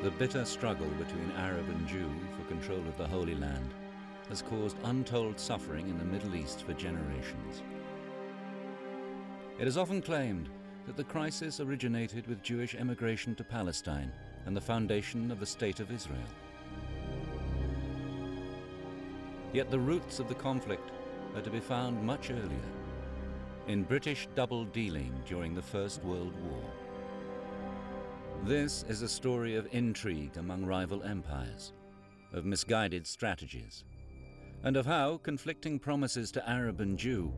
The bitter struggle between Arab and Jew for control of the Holy Land has caused untold suffering in the Middle East for generations. It is often claimed that the crisis originated with Jewish emigration to Palestine and the foundation of the State of Israel. Yet the roots of the conflict are to be found much earlier, in British double-dealing during the First World War. This is a story of intrigue among rival empires, of misguided strategies, and of how conflicting promises to Arab and Jew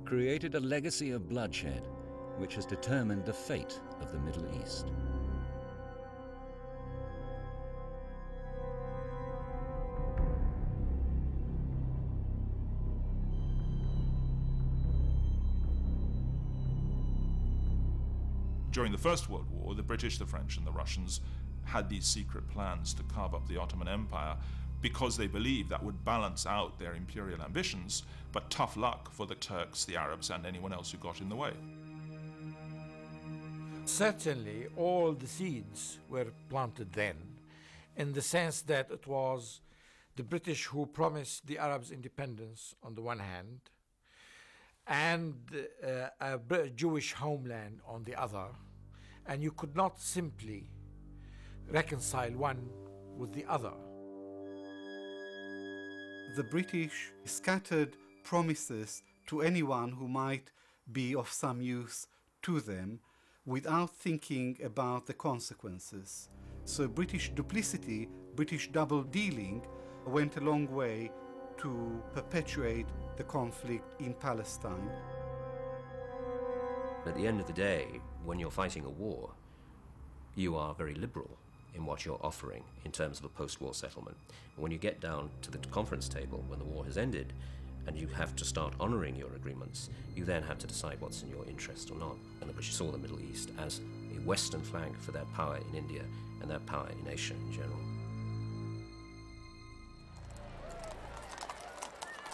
created a legacy of bloodshed which has determined the fate of the Middle East. During the First World War, the British, the French, and the Russians had these secret plans to carve up the Ottoman Empire because they believed that would balance out their imperial ambitions, but tough luck for the Turks, the Arabs, and anyone else who got in the way. Certainly, all the seeds were planted then, in the sense that it was the British who promised the Arabs independence on the one hand, and a Jewish homeland on the other, and you could not simply reconcile one with the other. The British scattered promises to anyone who might be of some use to them without thinking about the consequences. So British duplicity, British double-dealing went a long way to perpetuate the conflict in Palestine. At the end of the day, when you're fighting a war, you are very liberal in what you're offering in terms of a post-war settlement. And when you get down to the conference table, when the war has ended, and you have to start honouring your agreements, you then have to decide what's in your interest or not. And the British saw the Middle East as a Western flank for their power in India and their power in Asia in general.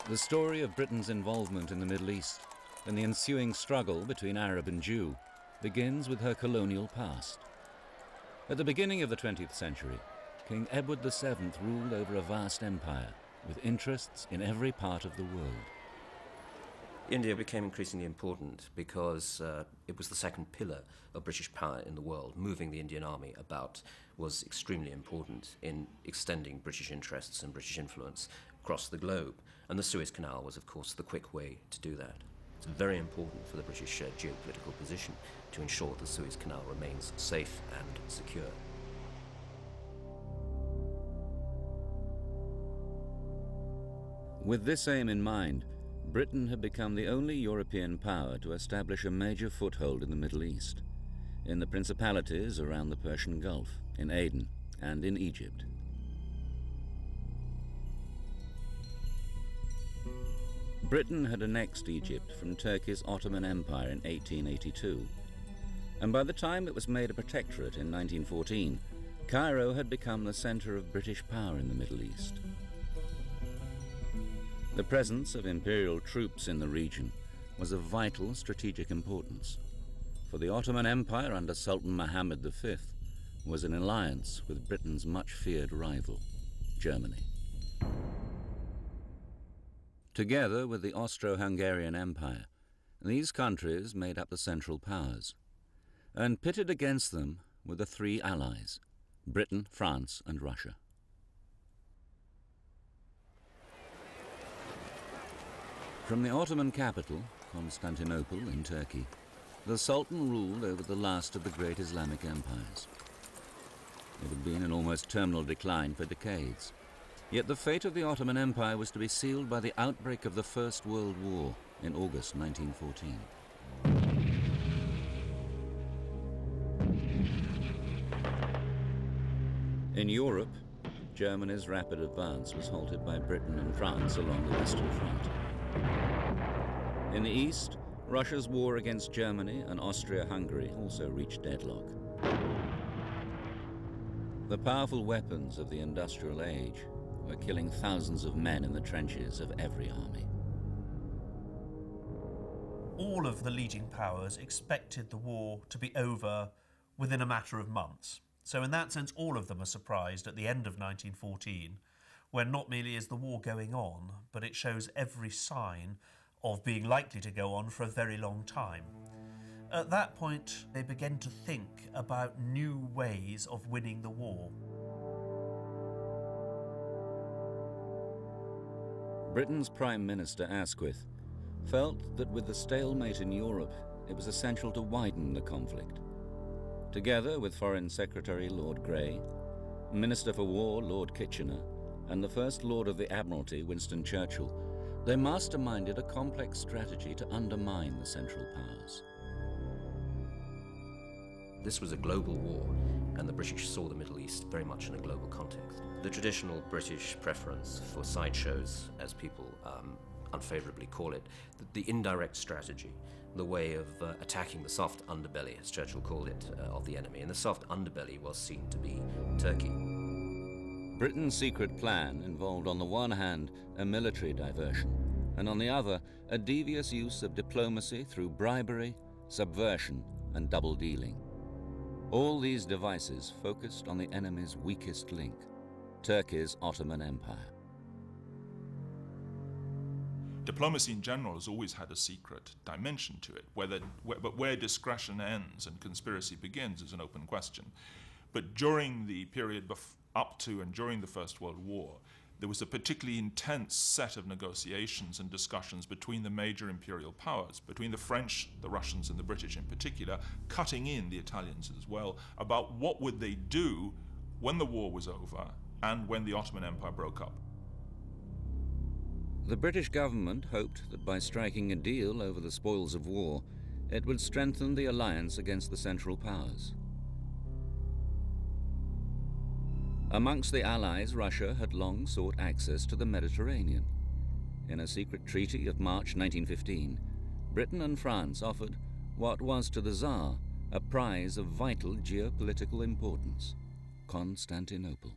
The story of Britain's involvement in the Middle East and the ensuing struggle between Arab and Jew begins with her colonial past. At the beginning of the 20th century, King Edward VII ruled over a vast empire with interests in every part of the world. India became increasingly important because it was the second pillar of British power in the world. Moving the Indian Army about was extremely important in extending British interests and British influence across the globe. And the Suez Canal was, of course, the quick way to do that. It's very important for the British geopolitical position to ensure the Suez Canal remains safe and secure. With this aim in mind, Britain had become the only European power to establish a major foothold in the Middle East, in the principalities around the Persian Gulf, in Aden, and in Egypt. Britain had annexed Egypt from Turkey's Ottoman Empire in 1882, and by the time it was made a protectorate in 1914, Cairo had become the center of British power in the Middle East. The presence of imperial troops in the region was of vital strategic importance, for the Ottoman Empire under Sultan Muhammad V was in alliance with Britain's much-feared rival, Germany. Together with the Austro-Hungarian Empire, these countries made up the Central Powers, and pitted against them were the three allies, Britain, France, and Russia. From the Ottoman capital, Constantinople in Turkey, the Sultan ruled over the last of the great Islamic empires. It had been in almost terminal decline for decades. Yet the fate of the Ottoman Empire was to be sealed by the outbreak of the First World War in August 1914. In Europe, Germany's rapid advance was halted by Britain and France along the Western Front. In the east, Russia's war against Germany and Austria-Hungary also reached deadlock. The powerful weapons of the industrial age were killing thousands of men in the trenches of every army. All of the leading powers expected the war to be over within a matter of months. So in that sense, all of them are surprised at the end of 1914, when not merely is the war going on, but it shows every sign of being likely to go on for a very long time. At that point, they begin to think about new ways of winning the war. Britain's Prime Minister Asquith felt that with the stalemate in Europe, it was essential to widen the conflict. Together with Foreign Secretary Lord Grey, Minister for War Lord Kitchener, and the First Lord of the Admiralty Winston Churchill, they masterminded a complex strategy to undermine the Central Powers. This was a global war, and the British saw the Middle East very much in a global context. The traditional British preference for sideshows, as people unfavorably call it, the indirect strategy, the way of attacking the soft underbelly, as Churchill called it, of the enemy. And the soft underbelly was seen to be Turkey. Britain's secret plan involved on the one hand a military diversion, and on the other a devious use of diplomacy through bribery, subversion and double-dealing. All these devices focused on the enemy's weakest link, Turkey's Ottoman Empire. Diplomacy in general has always had a secret dimension to it, but where discretion ends and conspiracy begins is an open question. But during the period up to and during the First World War, there was a particularly intense set of negotiations and discussions between the major imperial powers, between the French, the Russians and the British in particular, cutting in the Italians as well, about what would they do when the war was over and when the Ottoman Empire broke up. The British government hoped that by striking a deal over the spoils of war, it would strengthen the alliance against the Central Powers. Amongst the Allies, Russia had long sought access to the Mediterranean. In a secret treaty of March 1915, Britain and France offered what was to the Tsar a prize of vital geopolitical importance, Constantinople.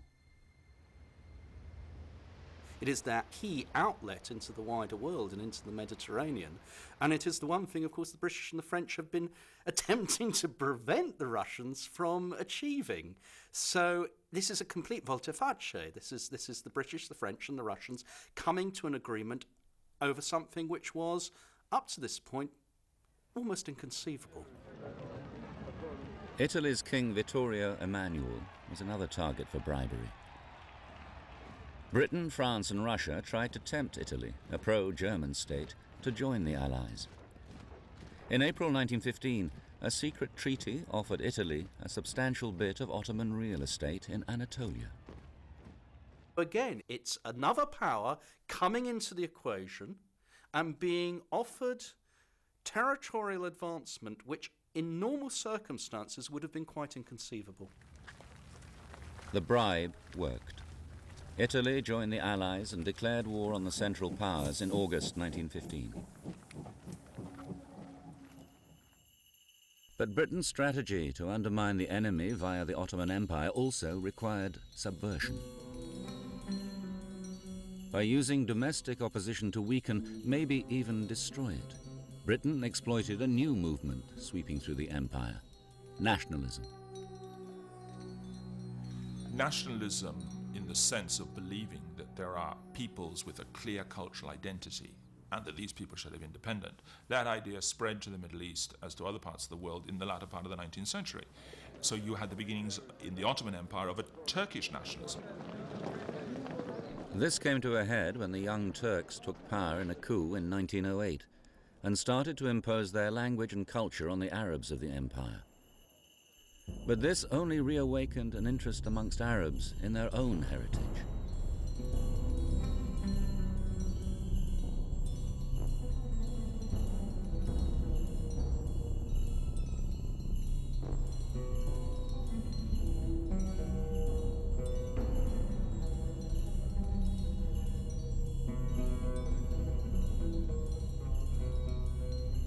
It is that key outlet into the wider world and into the Mediterranean. And it is the one thing, of course, the British and the French have been attempting to prevent the Russians from achieving. So this is a complete volte-face. This is the British, the French and the Russians coming to an agreement over something which was, up to this point, almost inconceivable. Italy's King Vittorio Emanuele was another target for bribery. Britain, France and Russia tried to tempt Italy, a pro-German state, to join the Allies. In April 1915, a secret treaty offered Italy a substantial bit of Ottoman real estate in Anatolia. Again, it's another power coming into the equation and being offered territorial advancement which in normal circumstances would have been quite inconceivable. The bribe worked. Italy joined the Allies and declared war on the Central Powers in August 1915. But Britain's strategy to undermine the enemy via the Ottoman Empire also required subversion. By using domestic opposition to weaken, maybe even destroy it, Britain exploited a new movement sweeping through the empire: nationalism. Nationalism in the sense of believing that there are peoples with a clear cultural identity and that these people should have independent. That idea spread to the Middle East as to other parts of the world in the latter part of the 19th century. So you had the beginnings in the Ottoman Empire of a Turkish nationalism. This came to a head when the Young Turks took power in a coup in 1908 and started to impose their language and culture on the Arabs of the empire. But this only reawakened an interest amongst Arabs in their own heritage.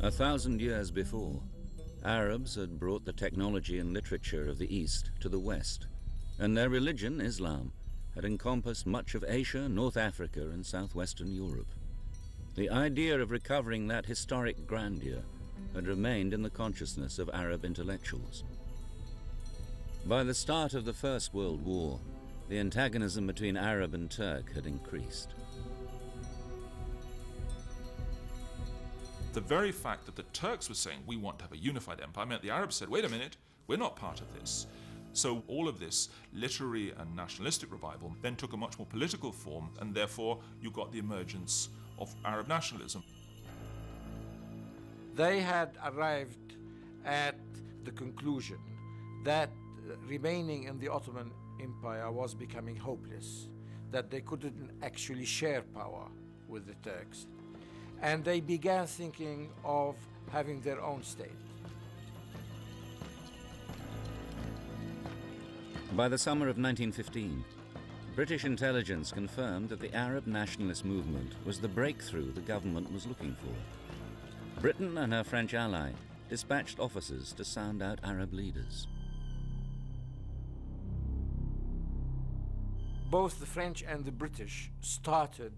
A 1,000 years before, Arabs had brought the technology and literature of the East to the West, and their religion, Islam, had encompassed much of Asia, North Africa and southwestern Europe. The idea of recovering that historic grandeur had remained in the consciousness of Arab intellectuals. By the start of the First World War, the antagonism between Arab and Turk had increased. The very fact that the Turks were saying, we want to have a unified empire, meant the Arabs said, wait a minute, we're not part of this. So all of this literary and nationalistic revival then took a much more political form, and therefore you got the emergence of Arab nationalism. They had arrived at the conclusion that remaining in the Ottoman Empire was becoming hopeless, that they couldn't actually share power with the Turks. And they began thinking of having their own state. By the summer of 1915, British intelligence confirmed that the Arab nationalist movement was the breakthrough the government was looking for. Britain and her French ally dispatched officers to sound out Arab leaders. Both the French and the British started,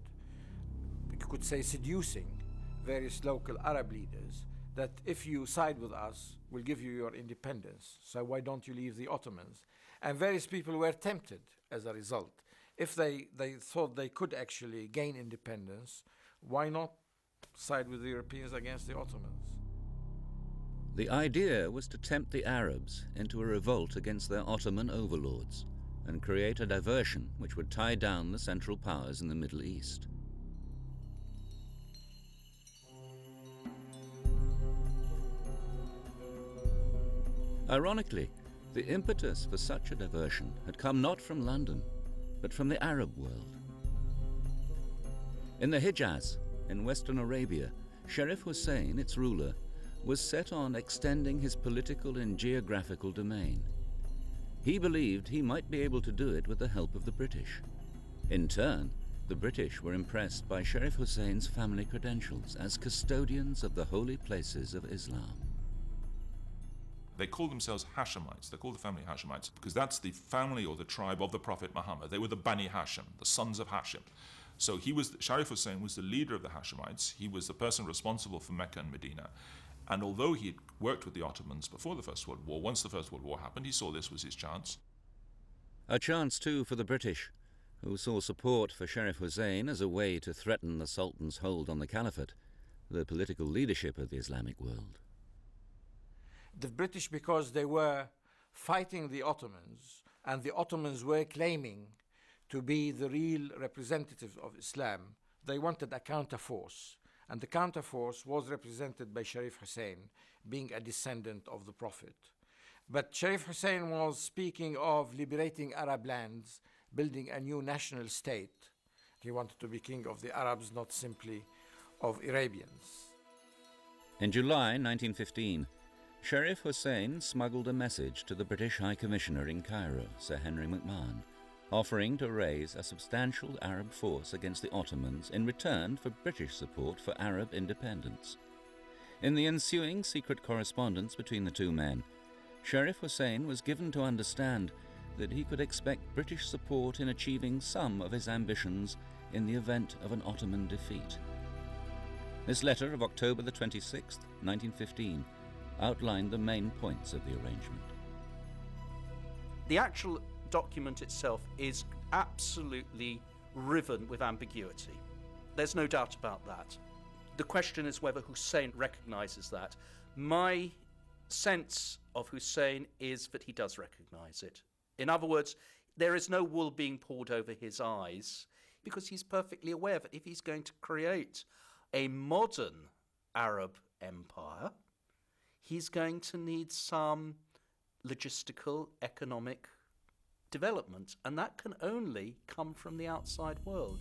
you could say, seducing various local Arab leaders that if you side with us, we'll give you your independence. So why don't you leave the Ottomans? And various people were tempted as a result. If they thought they could actually gain independence, why not side with the Europeans against the Ottomans? The idea was to tempt the Arabs into a revolt against their Ottoman overlords and create a diversion which would tie down the Central Powers in the Middle East. Ironically, the impetus for such a diversion had come not from London, but from the Arab world. In the Hijaz, in Western Arabia, Sharif Hussein, its ruler, was set on extending his political and geographical domain. He believed he might be able to do it with the help of the British. In turn, the British were impressed by Sharif Hussein's family credentials as custodians of the holy places of Islam. They called themselves Hashemites. They called the family Hashemites because that's the family or the tribe of the Prophet Muhammad. They were the Bani Hashim, the sons of Hashim. So Sharif Hussein was the leader of the Hashemites. He was the person responsible for Mecca and Medina. And although he had worked with the Ottomans before the First World War, once the First World War happened, he saw this was his chance. A chance, too, for the British, who saw support for Sharif Hussein as a way to threaten the Sultan's hold on the Caliphate, the political leadership of the Islamic world. The British, because they were fighting the Ottomans, and the Ottomans were claiming to be the real representatives of Islam, they wanted a counterforce. And the counterforce was represented by Sharif Hussein, being a descendant of the Prophet. But Sharif Hussein was speaking of liberating Arab lands, building a new national state. He wanted to be king of the Arabs, not simply of Arabians. In July 1915, Sharif Hussein smuggled a message to the British High Commissioner in Cairo, Sir Henry McMahon, offering to raise a substantial Arab force against the Ottomans in return for British support for Arab independence. In the ensuing secret correspondence between the two men, Sharif Hussein was given to understand that he could expect British support in achieving some of his ambitions in the event of an Ottoman defeat. This letter of October the 26th, 1915, outlined the main points of the arrangement. The actual document itself is absolutely riven with ambiguity. There's no doubt about that. The question is whether Hussein recognizes that. My sense of Hussein is that he does recognize it. In other words, there is no wool being pulled over his eyes because he's perfectly aware that if he's going to create a modern Arab empire, he's going to need some logistical, economic development, and that can only come from the outside world.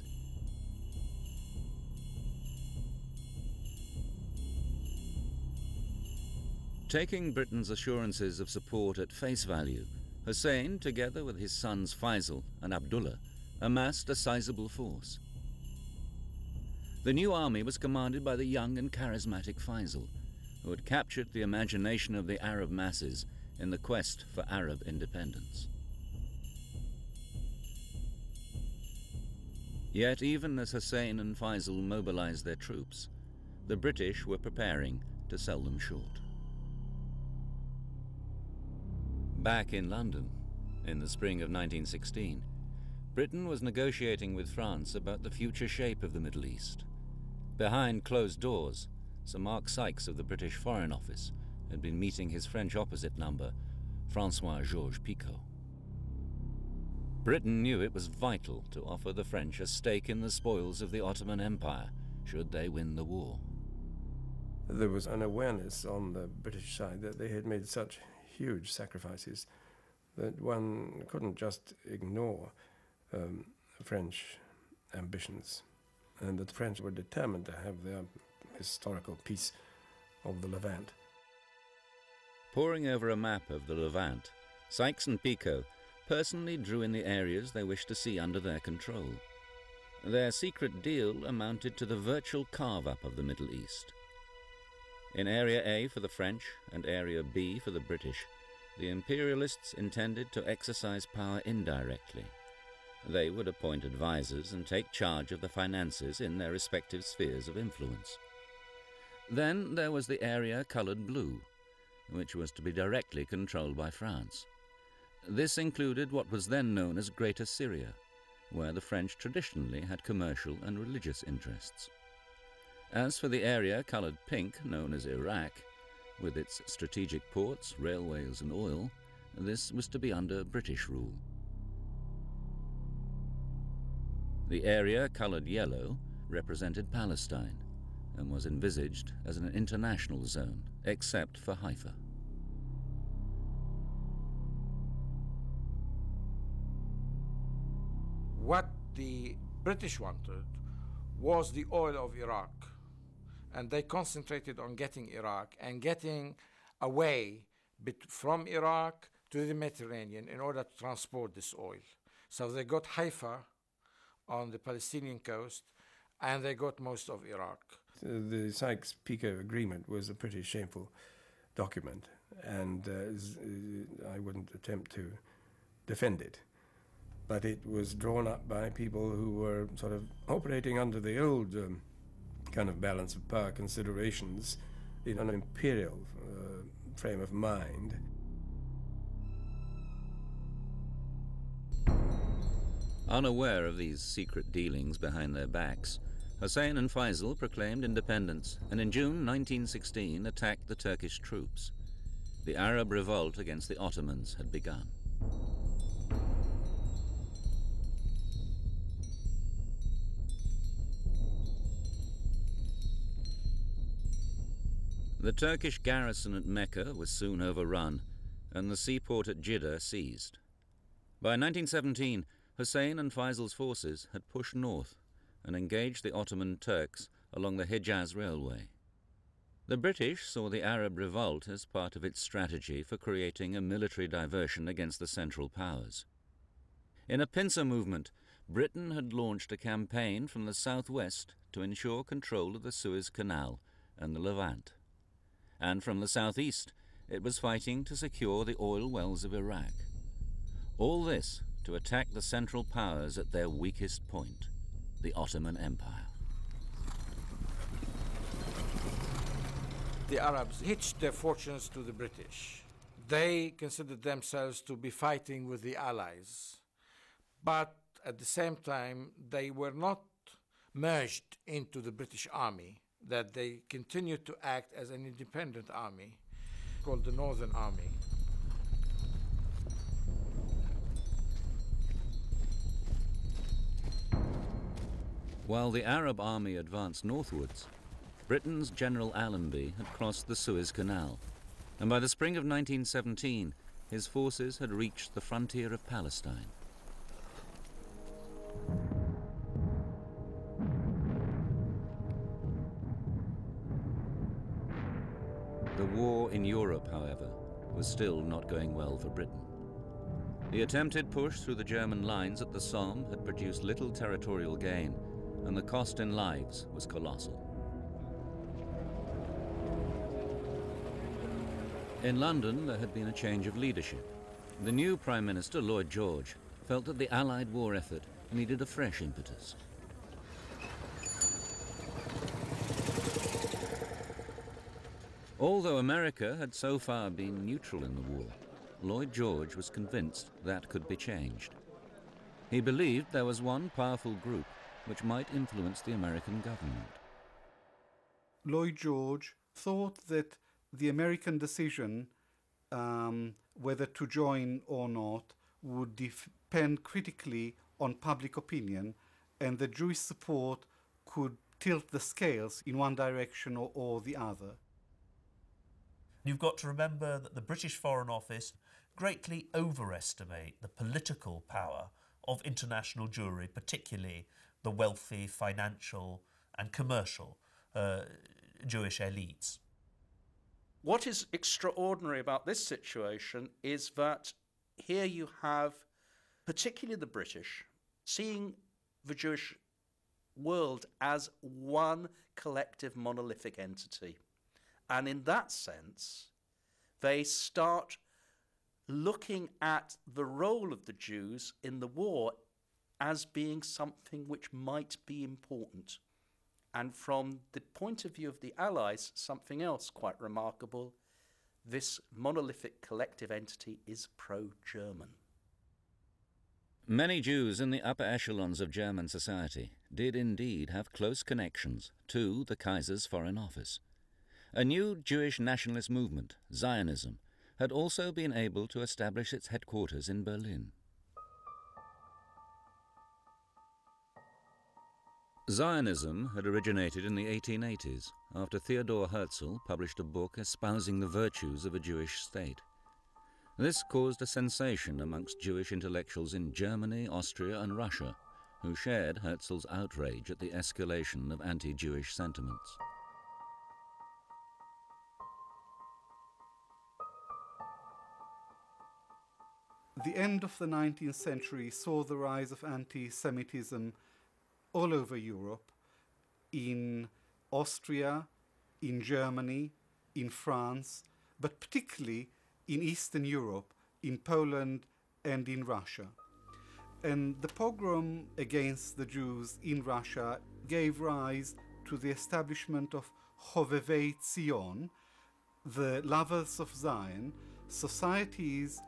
Taking Britain's assurances of support at face value, Hussein, together with his sons Faisal and Abdullah, amassed a sizable force. The new army was commanded by the young and charismatic Faisal, who had captured the imagination of the Arab masses in the quest for Arab independence. Yet even as Hussein and Faisal mobilized their troops, the British were preparing to sell them short. Back in London, in the spring of 1916, Britain was negotiating with France about the future shape of the Middle East. Behind closed doors, Sir Mark Sykes of the British Foreign Office had been meeting his French opposite number, Francois-Georges Picot. Britain knew it was vital to offer the French a stake in the spoils of the Ottoman Empire, should they win the war. There was an awareness on the British side that they had made such huge sacrifices that one couldn't just ignore French ambitions, and that the French were determined to have their historical piece of the Levant. Poring over a map of the Levant, Sykes and Picot personally drew in the areas they wished to see under their control. Their secret deal amounted to the virtual carve-up of the Middle East. In Area A for the French and Area B for the British, the imperialists intended to exercise power indirectly. They would appoint advisors and take charge of the finances in their respective spheres of influence. Then there was the area coloured blue, which was to be directly controlled by France. This included what was then known as Greater Syria, where the French traditionally had commercial and religious interests. As for the area coloured pink, known as Iraq, with its strategic ports, railways and oil, this was to be under British rule. The area coloured yellow represented Palestine and was envisaged as an international zone, except for Haifa. What the British wanted was the oil of Iraq, and they concentrated on getting Iraq and getting away from Iraq to the Mediterranean in order to transport this oil. So they got Haifa on the Palestinian coast, and they got most of Iraq. The Sykes-Picot agreement was a pretty shameful document, and I wouldn't attempt to defend it. But it was drawn up by people who were sort of operating under the old kind of balance of power considerations in an imperial frame of mind. Unaware of these secret dealings behind their backs, Hussein and Faisal proclaimed independence and in June 1916 attacked the Turkish troops. The Arab revolt against the Ottomans had begun. The Turkish garrison at Mecca was soon overrun, and the seaport at Jeddah seized. By 1917, Hussein and Faisal's forces had pushed north and engaged the Ottoman Turks along the Hejaz Railway. The British saw the Arab revolt as part of its strategy for creating a military diversion against the Central Powers. In a pincer movement, Britain had launched a campaign from the southwest to ensure control of the Suez Canal and the Levant. And from the southeast, it was fighting to secure the oil wells of Iraq. All this to attack the Central Powers at their weakest point, the Ottoman Empire. The Arabs hitched their fortunes to the British. They considered themselves to be fighting with the Allies. But at the same time, they were not merged into the British Army, that they continued to act as an independent army called the Northern Army. While the Arab army advanced northwards, Britain's General Allenby had crossed the Suez Canal, and by the spring of 1917, his forces had reached the frontier of Palestine. The war in Europe, however, was still not going well for Britain. The attempted push through the German lines at the Somme had produced little territorial gain, and the cost in lives was colossal. In London, there had been a change of leadership. The new Prime Minister, Lloyd George, felt that the Allied war effort needed a fresh impetus. Although America had so far been neutral in the war, Lloyd George was convinced that could be changed. He believed there was one powerful group which might influence the American government. Lloyd George thought that the American decision whether to join or not would depend critically on public opinion, and that Jewish support could tilt the scales in one direction or the other. You've got to remember that the British Foreign Office greatly overestimate the political power of international Jewry, particularly the wealthy, financial and commercial Jewish elites. What is extraordinary about this situation is that here you have, particularly the British, seeing the Jewish world as one collective monolithic entity. And in that sense, they start looking at the role of the Jews in the war as being something which might be important. And from the point of view of the Allies, something else quite remarkable, this monolithic collective entity is pro-German. Many Jews in the upper echelons of German society did indeed have close connections to the Kaiser's Foreign Office. A new Jewish nationalist movement, Zionism, had also been able to establish its headquarters in Berlin. Zionism had originated in the 1880s after Theodor Herzl published a book espousing the virtues of a Jewish state. This caused a sensation amongst Jewish intellectuals in Germany, Austria and Russia, who shared Herzl's outrage at the escalation of anti-Jewish sentiments. The end of the 19th century saw the rise of anti-Semitism all over Europe, in Austria, in Germany, in France, but particularly in Eastern Europe, in Poland and in Russia. And the pogrom against the Jews in Russia gave rise to the establishment of Hovevei Zion, the lovers of Zion, societies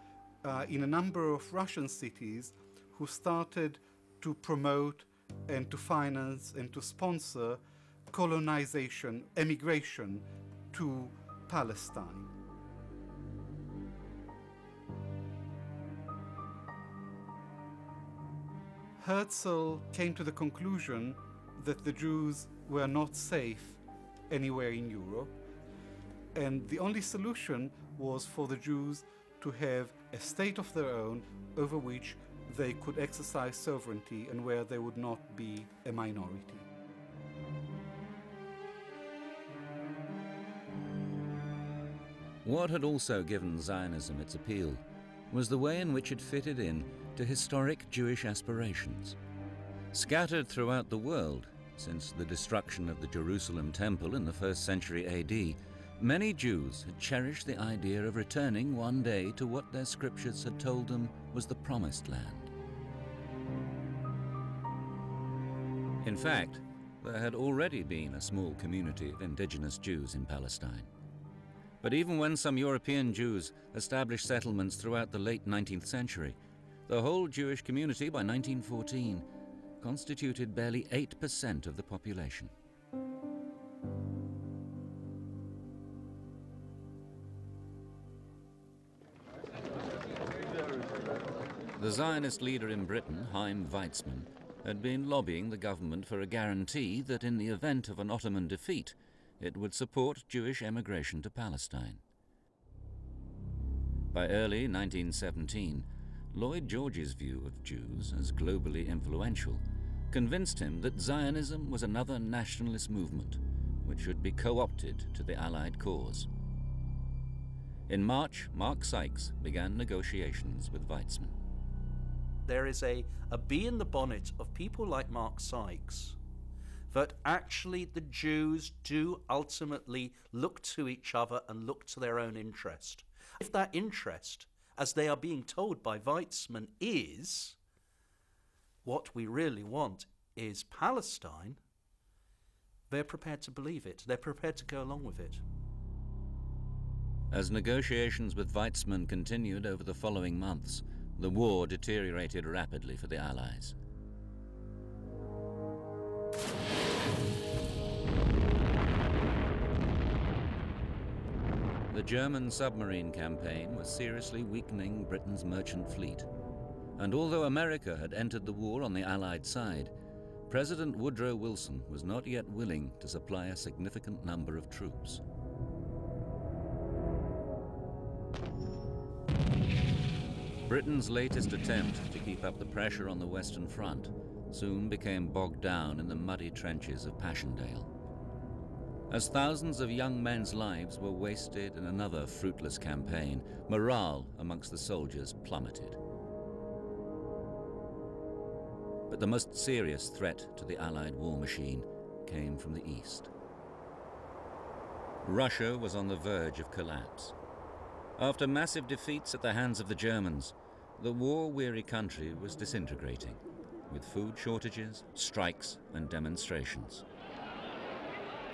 in a number of Russian cities who started to promote and to finance and to sponsor colonization, emigration to Palestine. Herzl came to the conclusion that the Jews were not safe anywhere in Europe, and the only solution was for the Jews to have a state of their own over which they could exercise sovereignty and where they would not be a minority. What had also given Zionism its appeal was the way in which it fitted in to historic Jewish aspirations. Scattered throughout the world since the destruction of the Jerusalem Temple in the 1st century AD, many Jews had cherished the idea of returning one day to what their scriptures had told them was the Promised Land. In fact, there had already been a small community of indigenous Jews in Palestine. But even when some European Jews established settlements throughout the late 19th century, the whole Jewish community by 1914 constituted barely 8% of the population. The Zionist leader in Britain, Chaim Weizmann, had been lobbying the government for a guarantee that in the event of an Ottoman defeat, it would support Jewish emigration to Palestine. By early 1917, Lloyd George's view of Jews as globally influential convinced him that Zionism was another nationalist movement which should be co-opted to the Allied cause. In March, Mark Sykes began negotiations with Weizmann. There is a bee in the bonnet of people like Mark Sykes that actually the Jews do ultimately look to each other and look to their own interest. If that interest, as they are being told by Weizmann, is what we really want is Palestine, they're prepared to believe it. They're prepared to go along with it. As negotiations with Weizmann continued over the following months, the war deteriorated rapidly for the Allies. The German submarine campaign was seriously weakening Britain's merchant fleet. And although America had entered the war on the Allied side, President Woodrow Wilson was not yet willing to supply a significant number of troops. Britain's latest attempt to keep up the pressure on the Western Front soon became bogged down in the muddy trenches of Passchendaele. As thousands of young men's lives were wasted in another fruitless campaign, morale amongst the soldiers plummeted. But the most serious threat to the Allied war machine came from the east. Russia was on the verge of collapse. After massive defeats at the hands of the Germans, the war-weary country was disintegrating, with food shortages, strikes, and demonstrations.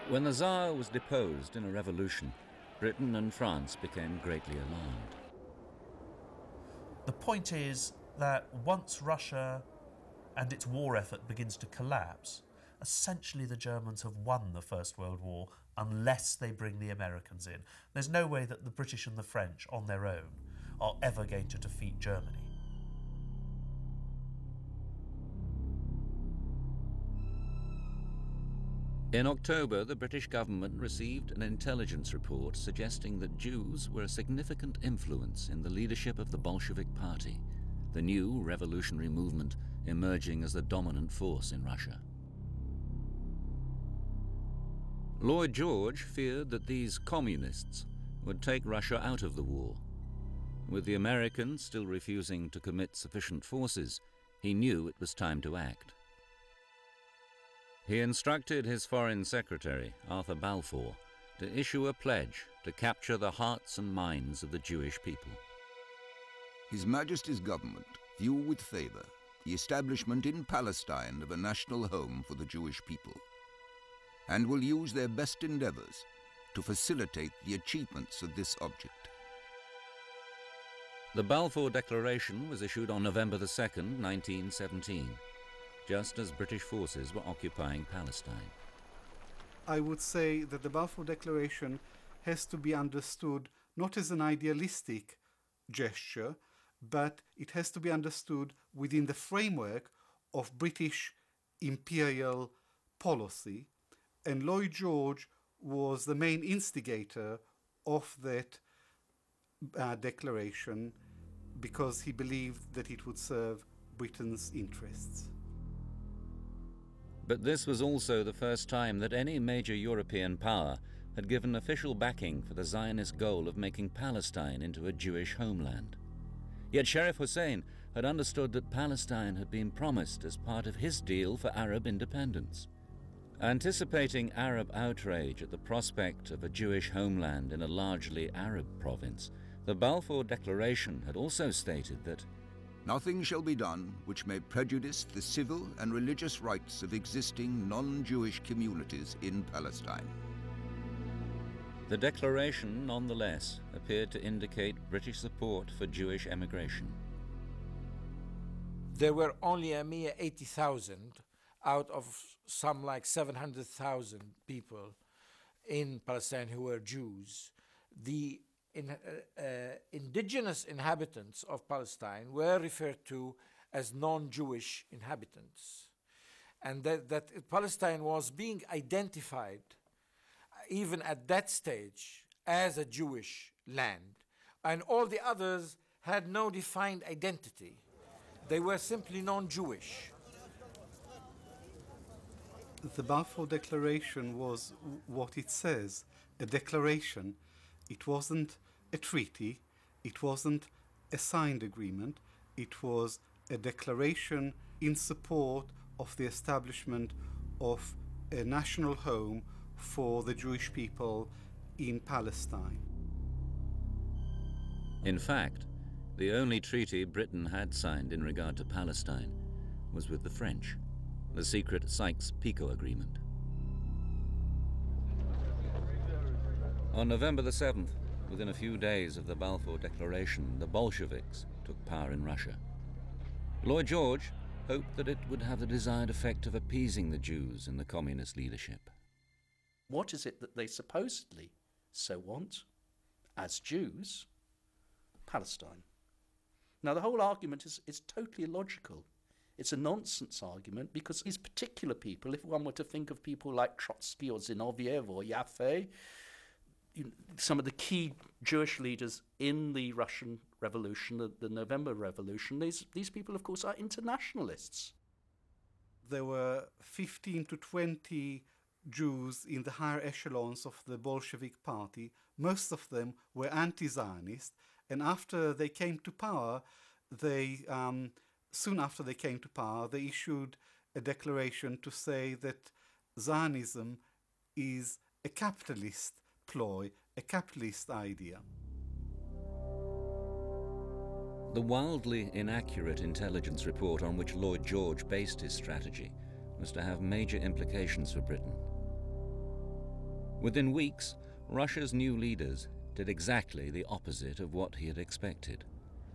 When the Tsar was deposed in a revolution, Britain and France became greatly alarmed. The point is that once Russia and its war effort begins to collapse, essentially the Germans have won the First World War unless they bring the Americans in. There's no way that the British and the French on their own are ever going to defeat Germany. In October, the British government received an intelligence report suggesting that Jews were a significant influence in the leadership of the Bolshevik Party, the new revolutionary movement emerging as the dominant force in Russia. Lloyd George feared that these communists would take Russia out of the war. With the Americans still refusing to commit sufficient forces, he knew it was time to act. He instructed his Foreign Secretary, Arthur Balfour, to issue a pledge to capture the hearts and minds of the Jewish people. His Majesty's government view with favour the establishment in Palestine of a national home for the Jewish people, and will use their best endeavours to facilitate the achievements of this object. The Balfour Declaration was issued on November 2nd, 1917, just as British forces were occupying Palestine. I would say that the Balfour Declaration has to be understood not as an idealistic gesture, but it has to be understood within the framework of British imperial policy. And Lloyd George was the main instigator of that declaration because he believed that it would serve Britain's interests. But this was also the first time that any major European power had given official backing for the Zionist goal of making Palestine into a Jewish homeland. Yet Sharif Hussein had understood that Palestine had been promised as part of his deal for Arab independence. Anticipating Arab outrage at the prospect of a Jewish homeland in a largely Arab province, the Balfour Declaration had also stated that nothing shall be done which may prejudice the civil and religious rights of existing non-Jewish communities in Palestine. The declaration, nonetheless, appeared to indicate British support for Jewish emigration. There were only a mere 80,000 out of some like 700,000 people in Palestine who were Jews. The indigenous inhabitants of Palestine were referred to as non-Jewish inhabitants, and that Palestine was being identified even at that stage as a Jewish land, and all the others had no defined identity. They were simply non-Jewish. The Balfour Declaration was what it says, a declaration. It wasn't a treaty, it wasn't a signed agreement, it was a declaration in support of the establishment of a national home for the Jewish people in Palestine. In fact, the only treaty Britain had signed in regard to Palestine was with the French, the secret Sykes-Picot Agreement. On November the 7th, within a few days of the Balfour Declaration, the Bolsheviks took power in Russia. Lloyd George hoped that it would have the desired effect of appeasing the Jews in the communist leadership. What is it that they supposedly so want, as Jews? Palestine. Now, the whole argument is totally illogical. It's a nonsense argument because these particular people, if one were to think of people like Trotsky or Zinoviev or Yaffe, some of the key Jewish leaders in the Russian Revolution, the November Revolution, these people, of course, are internationalists. There were 15 to 20 Jews in the higher echelons of the Bolshevik party. Most of them were anti-Zionist, and after they came to power, soon after they came to power, they issued a declaration to say that Zionism is a capitalist ploy, a capitalist idea. The wildly inaccurate intelligence report on which Lloyd George based his strategy was to have major implications for Britain. Within weeks, Russia's new leaders did exactly the opposite of what he had expected.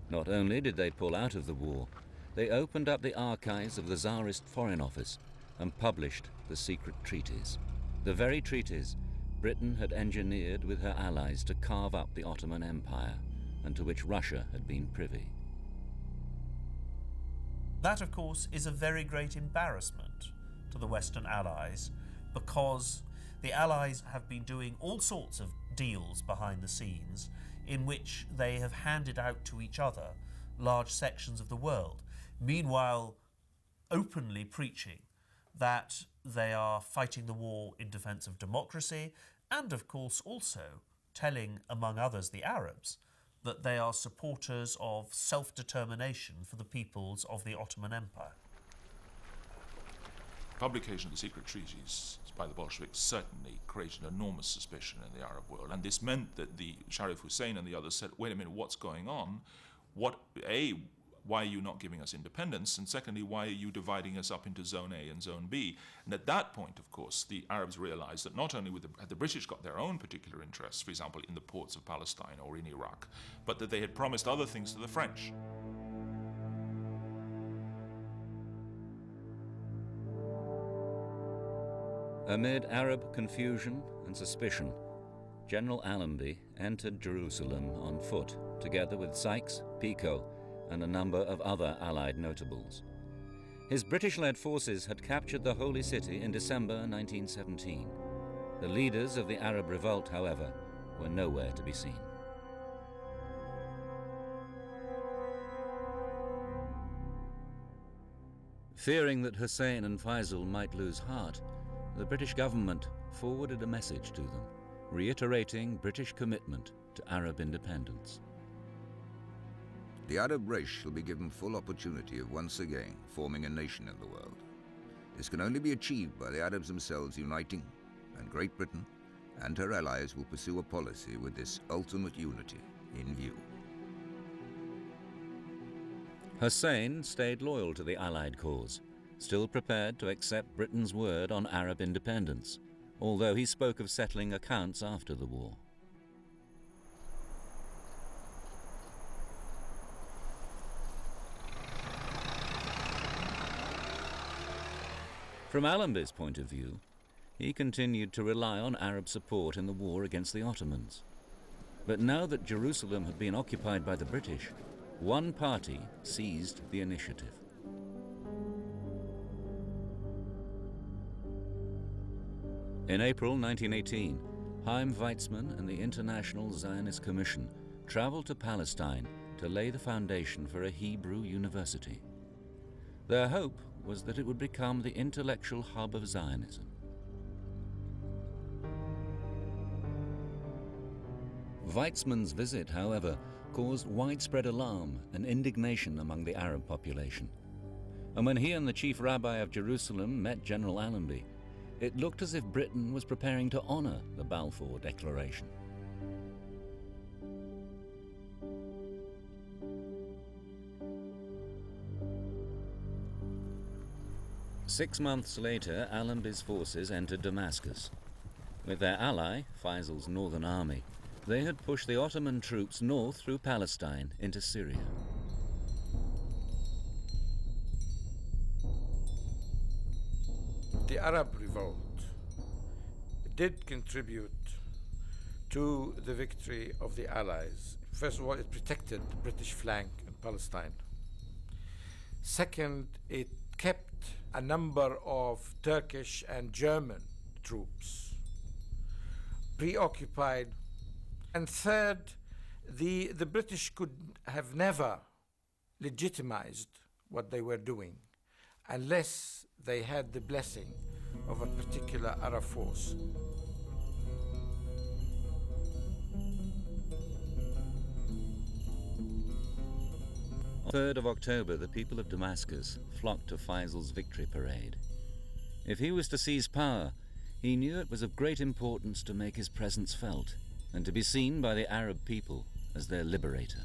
Not only did they pull out of the war, they opened up the archives of the Tsarist Foreign Office and published the secret treaties. The very treaties Britain had engineered with her allies to carve up the Ottoman Empire, and to which Russia had been privy. That, of course, is a very great embarrassment to the Western Allies, because the Allies have been doing all sorts of deals behind the scenes in which they have handed out to each other large sections of the world, meanwhile openly preaching that they are fighting the war in defence of democracy, and of course also telling, among others, the Arabs, that they are supporters of self-determination for the peoples of the Ottoman Empire. Publication of the secret treaties by the Bolsheviks certainly created enormous suspicion in the Arab world, and this meant that the Sharif Hussein and the others said, wait a minute, what's going on? Why are you not giving us independence? And secondly, why are you dividing us up into Zone A and Zone B? And at that point, of course, the Arabs realized that not only had the British got their own particular interests, for example, in the ports of Palestine or in Iraq, but that they had promised other things to the French. Amid Arab confusion and suspicion, General Allenby entered Jerusalem on foot, together with Sykes, Picot, and a number of other Allied notables. His British-led forces had captured the Holy City in December 1917. The leaders of the Arab revolt, however, were nowhere to be seen. Fearing that Hussein and Faisal might lose heart, the British government forwarded a message to them, reiterating British commitment to Arab independence. The Arab race shall be given full opportunity of once again forming a nation in the world. This can only be achieved by the Arabs themselves uniting, and Great Britain and her allies will pursue a policy with this ultimate unity in view. Hussein stayed loyal to the Allied cause, still prepared to accept Britain's word on Arab independence, although he spoke of settling accounts after the war. From Allenby's point of view, he continued to rely on Arab support in the war against the Ottomans. But now that Jerusalem had been occupied by the British, one party seized the initiative. In April 1918, Chaim Weizmann and the International Zionist Commission traveled to Palestine to lay the foundation for a Hebrew university. Their hope was that it would become the intellectual hub of Zionism. Weizmann's visit, however, caused widespread alarm and indignation among the Arab population. And when he and the chief rabbi of Jerusalem met General Allenby, it looked as if Britain was preparing to honor the Balfour Declaration. Six months later, Allenby's forces entered Damascus. With their ally, Faisal's Northern Army, They had pushed the Ottoman troops north through Palestine into Syria. The Arab revolt did contribute to the victory of the Allies. First of all, it protected the British flank in Palestine. Second, it kept a number of Turkish and German troops preoccupied. And third, the British could have never legitimized what they were doing unless they had the blessing of a particular Arab force. 3rd of October, the people of Damascus flocked to Faisal's victory parade. If he was to seize power, he knew it was of great importance to make his presence felt and to be seen by the Arab people as their liberator.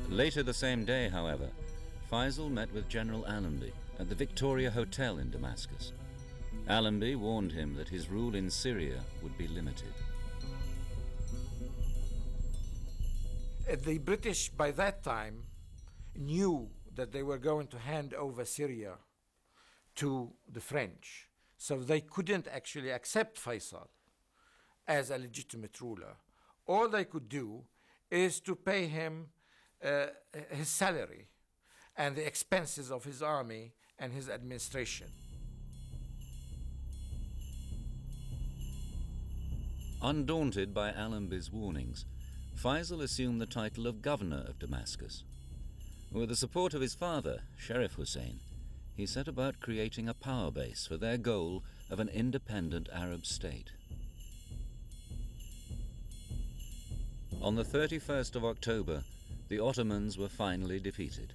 Later the same day, however, Faisal met with General Allenby at the Victoria Hotel in Damascus. Allenby warned him that his rule in Syria would be limited. The British, by that time, knew that they were going to hand over Syria to the French, so they couldn't actually accept Faisal as a legitimate ruler. All they could do is to pay him his salary and the expenses of his army and his administration. Undaunted by Allenby's warnings, Faisal assumed the title of governor of Damascus. With the support of his father, Sheriff Hussein, he set about creating a power base for their goal of an independent Arab state. On the 31st of October, the Ottomans were finally defeated.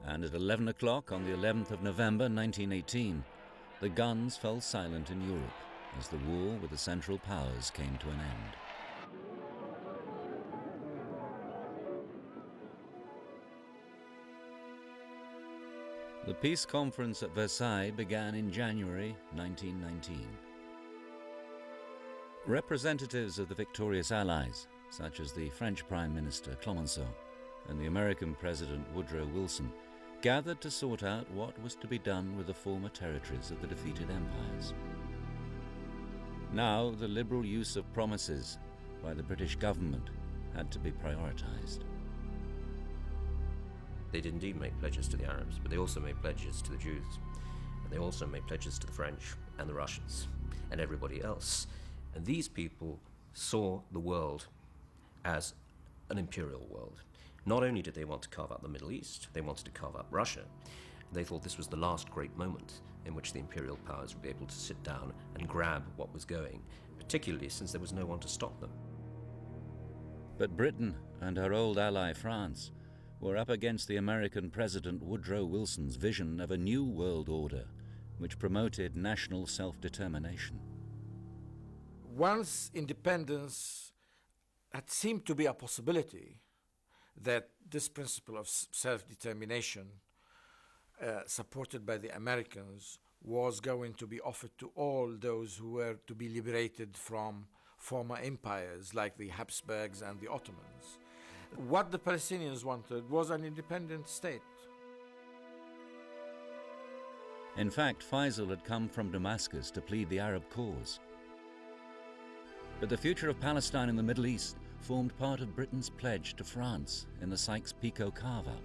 And at 11 o'clock on the 11th of November 1918, the guns fell silent in Europe as the war with the Central Powers came to an end. The peace conference at Versailles began in January 1919. Representatives of the victorious Allies, such as the French Prime Minister Clemenceau and the American President Woodrow Wilson, gathered to sort out what was to be done with the former territories of the defeated empires. Now, the liberal use of promises by the British government had to be prioritized. They did indeed make pledges to the Arabs, but they also made pledges to the Jews, and they also made pledges to the French and the Russians and everybody else. And these people saw the world as an imperial world. Not only did they want to carve out the Middle East, they wanted to carve out Russia. They thought this was the last great moment in which the imperial powers would be able to sit down and grab what was going, particularly since there was no one to stop them. But Britain and her old ally France were up against the American President Woodrow Wilson's vision of a new world order which promoted national self-determination. Once independence had seemed to be a possibility, that this principle of self-determination supported by the Americans was going to be offered to all those who were to be liberated from former empires like the Habsburgs and the Ottomans. What the Palestinians wanted was an independent state. In fact, Faisal had come from Damascus to plead the Arab cause. But the future of Palestine and the Middle East formed part of Britain's pledge to France in the Sykes-Picot carve-up.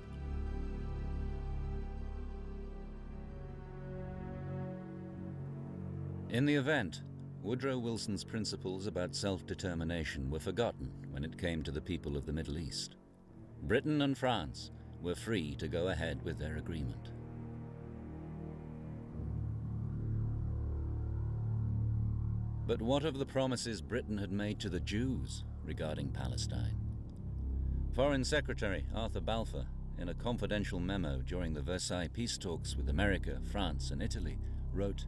In the event, Woodrow Wilson's principles about self-determination were forgotten when it came to the people of the Middle East. Britain and France were free to go ahead with their agreement. But what of the promises Britain had made to the Jews regarding Palestine? Foreign Secretary Arthur Balfour, in a confidential memo during the Versailles peace talks with America, France, and Italy, wrote,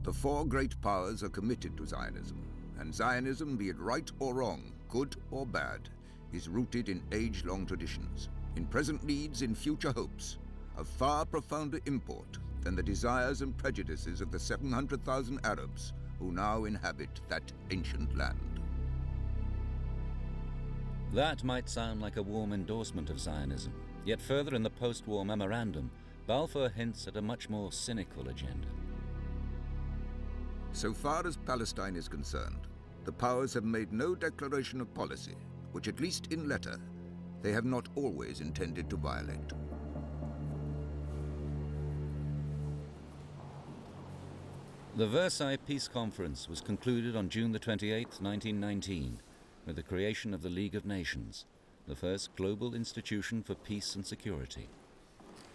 The four great powers are committed to Zionism, and Zionism, be it right or wrong, good or bad, is rooted in age-long traditions, in present needs, in future hopes, of far profounder import than the desires and prejudices of the 700,000 Arabs who now inhabit that ancient land. That might sound like a warm endorsement of Zionism, yet further in the post-war memorandum, Balfour hints at a much more cynical agenda. So far as Palestine is concerned, the powers have made no declaration of policy, which at least in letter, they have not always intended to violate. The Versailles Peace Conference was concluded on June the 28th, 1919, with the creation of the League of Nations, the first global institution for peace and security.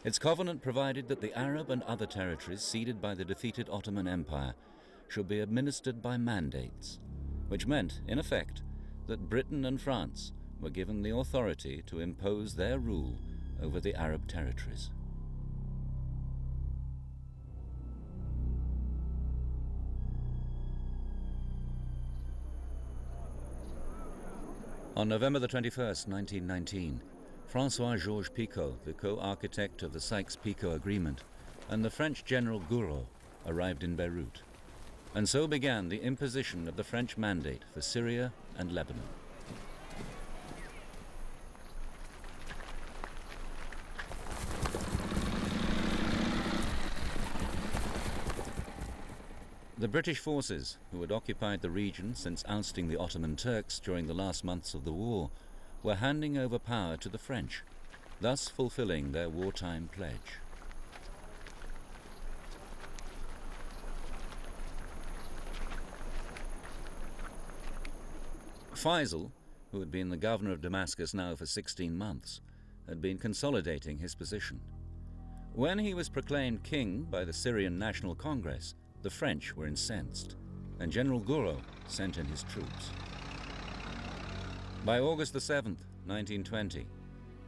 Its covenant provided that the Arab and other territories ceded by the defeated Ottoman Empire should be administered by mandates, which meant, in effect, that Britain and France were given the authority to impose their rule over the Arab territories. On November the 21st, 1919, François-Georges Picot, the co-architect of the Sykes-Picot Agreement, and the French General Gouraud arrived in Beirut. And so began the imposition of the French mandate for Syria and Lebanon. The British forces, who had occupied the region since ousting the Ottoman Turks during the last months of the war, were handing over power to the French, thus fulfilling their wartime pledge. Faisal, who had been the governor of Damascus now for 16 months, had been consolidating his position. When he was proclaimed king by the Syrian National Congress, the French were incensed, and General Gouraud sent in his troops. By August the 7th, 1920,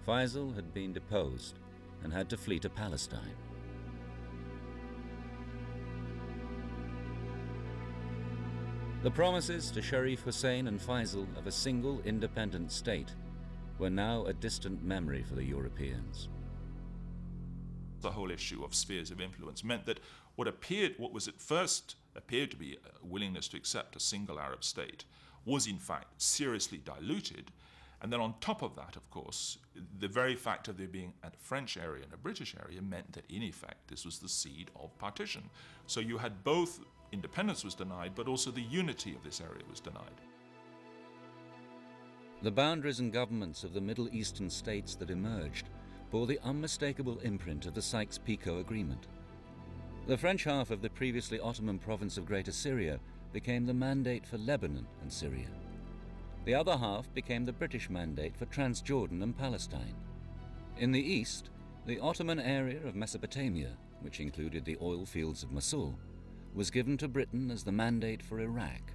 Faisal had been deposed and had to flee to Palestine. The promises to Sharif Hussein and Faisal of a single independent state were now a distant memory for the Europeans. The whole issue of spheres of influence meant that what was at first appeared to be a willingness to accept a single Arab state was in fact seriously diluted. And then on top of that, of course, the very fact of there being a French area and a British area meant that in effect this was the seed of partition. So you had both independence was denied, but also the unity of this area was denied. The boundaries and governments of the Middle Eastern states that emerged bore the unmistakable imprint of the Sykes-Picot Agreement. The French half of the previously Ottoman province of Greater Syria became the mandate for Lebanon and Syria. The other half became the British mandate for Transjordan and Palestine. In the east, the Ottoman area of Mesopotamia, which included the oil fields of Mosul, was given to Britain as the mandate for Iraq.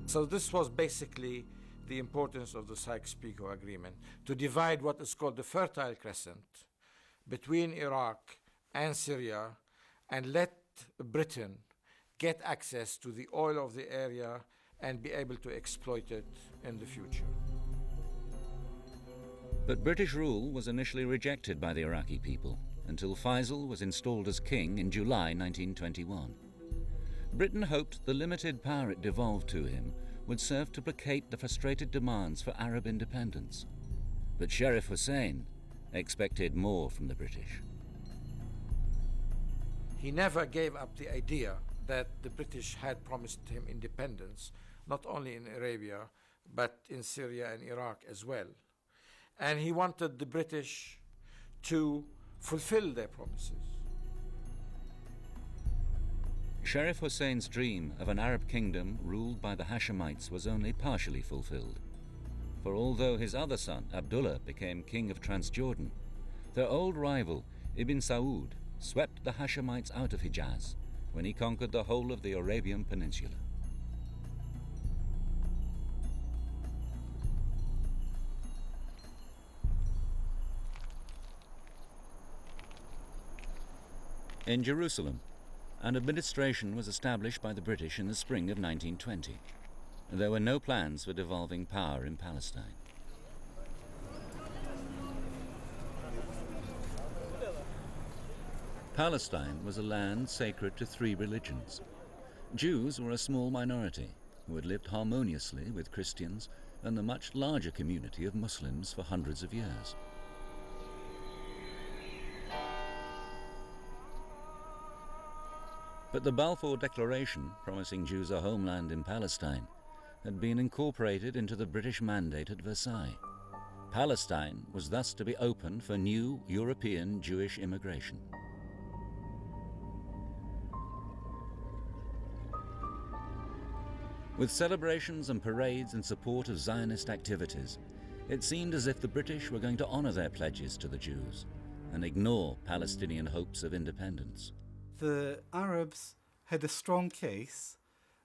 So this was basically the importance of the Sykes-Picot Agreement, to divide what is called the Fertile Crescent between Iraq and Syria and let Britain get access to the oil of the area and be able to exploit it in the future. But British rule was initially rejected by the Iraqi people until Faisal was installed as king in July 1921. Britain hoped the limited power it devolved to him would serve to placate the frustrated demands for Arab independence. But Sharif Hussein expected more from the British. He never gave up the idea that the British had promised him independence, not only in Arabia, but in Syria and Iraq as well. And he wanted the British to fulfill their promises. Sharif Hussein's dream of an Arab kingdom ruled by the Hashemites was only partially fulfilled. For although his other son, Abdullah, became king of Transjordan, their old rival, Ibn Saud, swept the Hashemites out of Hijaz when he conquered the whole of the Arabian Peninsula. In Jerusalem, an administration was established by the British in the spring of 1920. There were no plans for devolving power in Palestine. Palestine was a land sacred to three religions. Jews were a small minority who had lived harmoniously with Christians and the much larger community of Muslims for hundreds of years. But the Balfour Declaration, promising Jews a homeland in Palestine, had been incorporated into the British mandate at Versailles. Palestine was thus to be opened for new European Jewish immigration. With celebrations and parades in support of Zionist activities, it seemed as if the British were going to honour their pledges to the Jews and ignore Palestinian hopes of independence. The Arabs had a strong case,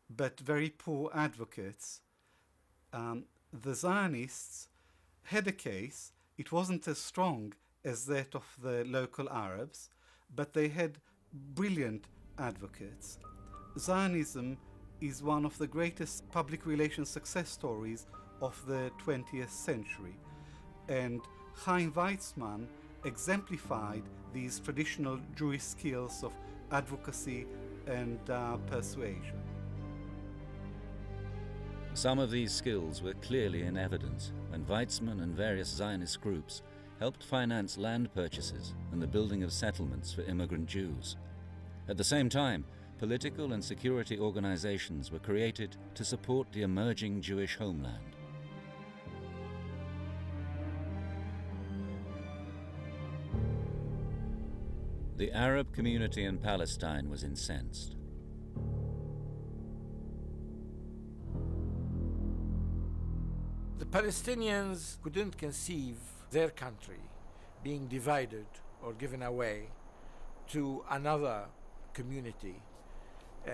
but very poor advocates. The Zionists had a case. It wasn't as strong as that of the local Arabs, but they had brilliant advocates. Zionism is one of the greatest public relations success stories of the 20th century, and Chaim Weizmann exemplified these traditional Jewish skills of advocacy and persuasion. Some of these skills were clearly in evidence when Weizmann and various Zionist groups helped finance land purchases and the building of settlements for immigrant Jews. At the same time, political and security organizations were created to support the emerging Jewish homeland. The Arab community in Palestine was incensed. The Palestinians couldn't conceive their country being divided or given away to another community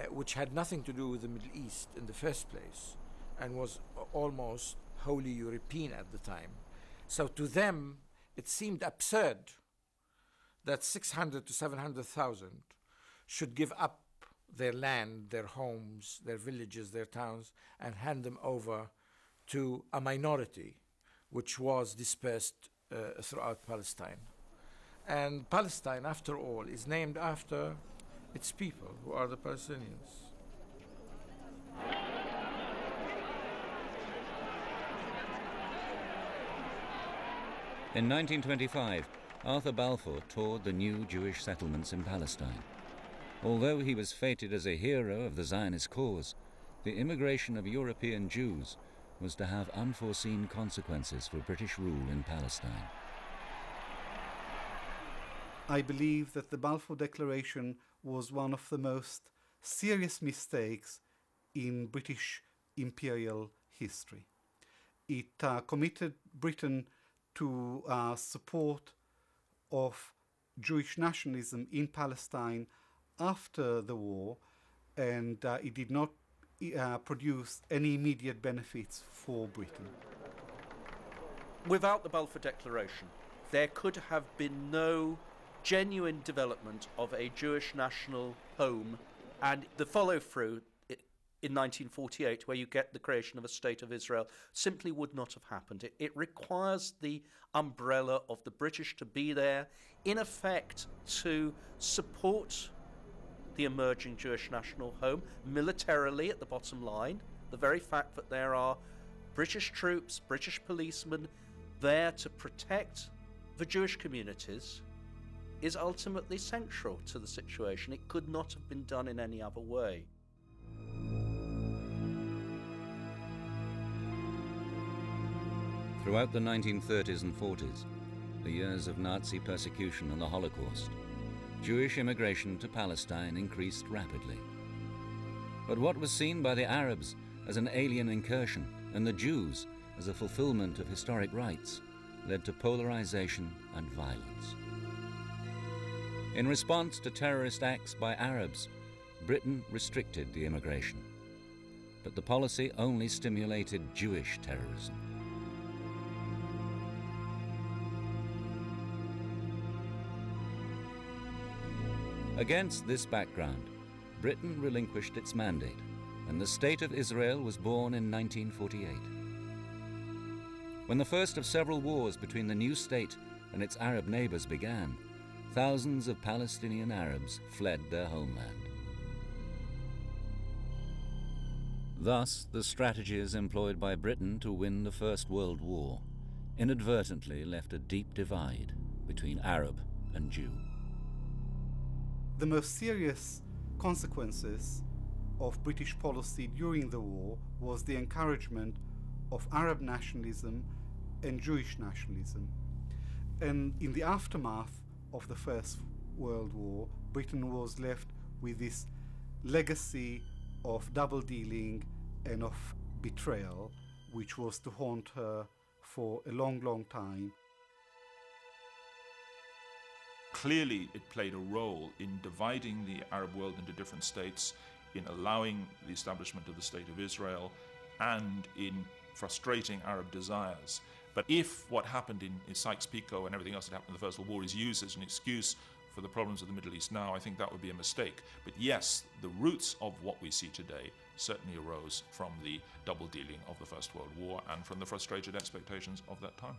which had nothing to do with the Middle East in the first place and was almost wholly European at the time. So to them, it seemed absurd that 600 to 700,000 should give up their land, their homes, their villages, their towns, and hand them over to a minority which was dispersed throughout Palestine. And Palestine, after all, is named after its people, who are the Palestinians. In 1925, Arthur Balfour toured the new Jewish settlements in Palestine. Although he was feted as a hero of the Zionist cause, the immigration of European Jews was to have unforeseen consequences for British rule in Palestine. I believe that the Balfour Declaration was one of the most serious mistakes in British imperial history. It committed Britain to support of Jewish nationalism in Palestine after the war, and it did not produce any immediate benefits for Britain. Without the Balfour Declaration, there could have been no genuine development of a Jewish national home, and the follow-through in 1948, where you get the creation of a State of Israel, simply would not have happened. It requires the umbrella of the British to be there, in effect, to support the emerging Jewish national home, militarily at the bottom line. The very fact that there are British troops, British policemen there to protect the Jewish communities is ultimately central to the situation. It could not have been done in any other way. Throughout the 1930s and 40s, the years of Nazi persecution and the Holocaust, Jewish immigration to Palestine increased rapidly. But what was seen by the Arabs as an alien incursion and the Jews as a fulfillment of historic rights led to polarization and violence. In response to terrorist acts by Arabs, Britain restricted the immigration, but the policy only stimulated Jewish terrorism. Against this background, Britain relinquished its mandate, and the State of Israel was born in 1948. When the first of several wars between the new state and its Arab neighbors began, thousands of Palestinian Arabs fled their homeland. Thus, the strategies employed by Britain to win the First World War inadvertently left a deep divide between Arab and Jew. The most serious consequences of British policy during the war was the encouragement of Arab nationalism and Jewish nationalism. And in the aftermath of the First World War, Britain was left with this legacy of double-dealing and of betrayal, which was to haunt her for a long, long time. Clearly, it played a role in dividing the Arab world into different states, in allowing the establishment of the State of Israel, and in frustrating Arab desires. But if what happened in Sykes-Picot and everything else that happened in the First World War is used as an excuse for the problems of the Middle East now, I think that would be a mistake. But yes, the roots of what we see today certainly arose from the double dealing of the First World War and from the frustrated expectations of that time.